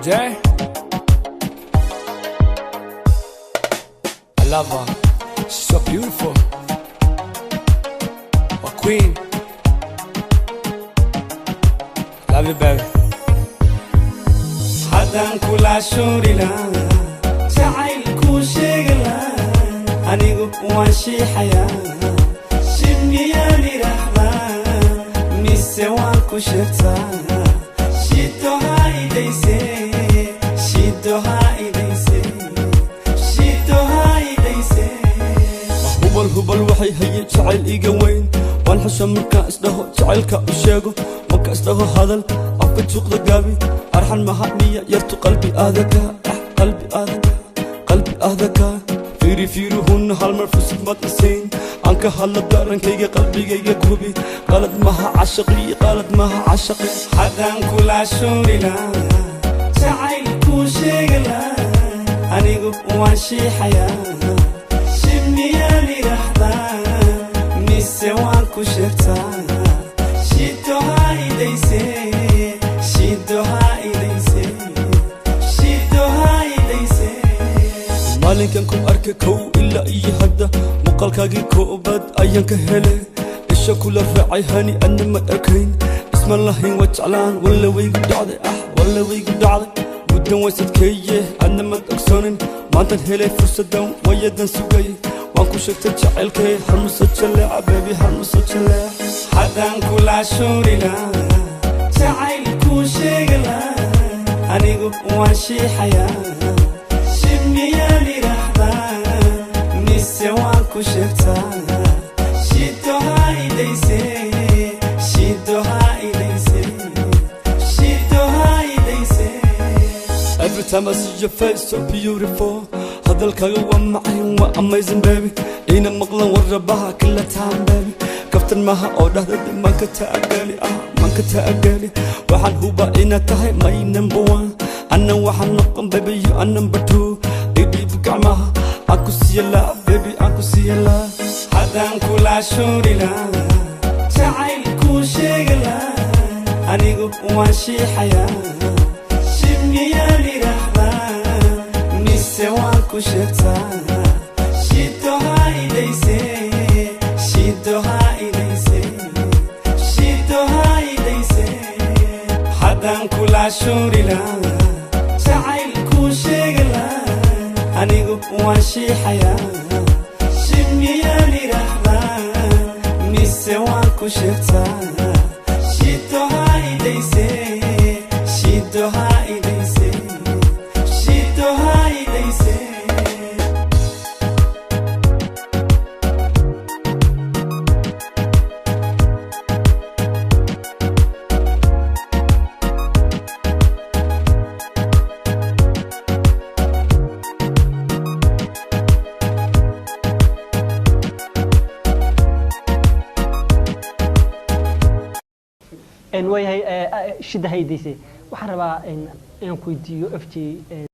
Jay, I love her. She's so beautiful. A queen. Love you, baby. haddaan kula shuurina jacaylkuu sheegala anigu waan shiixayaa shibniyaan idhaahdaa mise waan ku sheegtaa shido ha idayse shido ha idayse shido ha idayse hubal waxay haye jacayl iga weyn waan xusha markaan isdhaho jacaylka u sheego marka isdhaho hadal afka juuqda gaabi arxan mahamiya yartu qalbi aadaka qalbi aadaka fiiruhunna halmar fusig mad isayn aan ka hadla darankayga qalbigayga gubi qalad maha cashaqi haddaan kula shuurina jacaylkuu sheegala anigu waan shiixayaa shibniyaan idhaahdaa mise waan ku sheegtaa shido ha idayse shido ha idayse shido ha idayse maalinkan ku arka kow ilaa iyo hadda muuqaalkaagii koobaad ayaan ka hele isha kula raacay hani adna mad arkayn isma lahayn waa jeclaan walla waygu dhacday muddan waysadkeeye adna mad ogsoonin maantan helay fursadan wayadan sugay waan ku sheegtay jacaylkay harmuso jaleeca bebi harmuso jaleeca haddaan kula shuurina jacaylkuu sheegala anigu waan shiixayaa shibniyaan idhaahdaa mise waan ku sheegtaa shido ha idayse shido ha idayse shido ha idayse Every time I see your face, so beautiful. hadalkaaga waa macayn waa amazing baby ina maqlan warabaha kila time baby kaftan maha oo dhahdada manka taagali waxaan huba inaad tahay my number one anna waxaan noqon baby you are number two idhiib gacmaha aan ku siiya laa baby aan ku siiya laa haddaan kula shuurina jacaylkuu sheegala anigu waan shiixayaa shibniyaan idhaahdaa mise waan ku sheegtaa shido ha idayse shido ha idayse shido ha idayse haddaan kula shuurina jacaylkuu sheegala anigu waan shiixayaa shibniyaan idhaahdaa mise waan ku sheegtaa shido ha idayse shido ha idayse shido ha idayse way hay shida haydiisay waxaan rabaa inaan ku weydiiyo FJ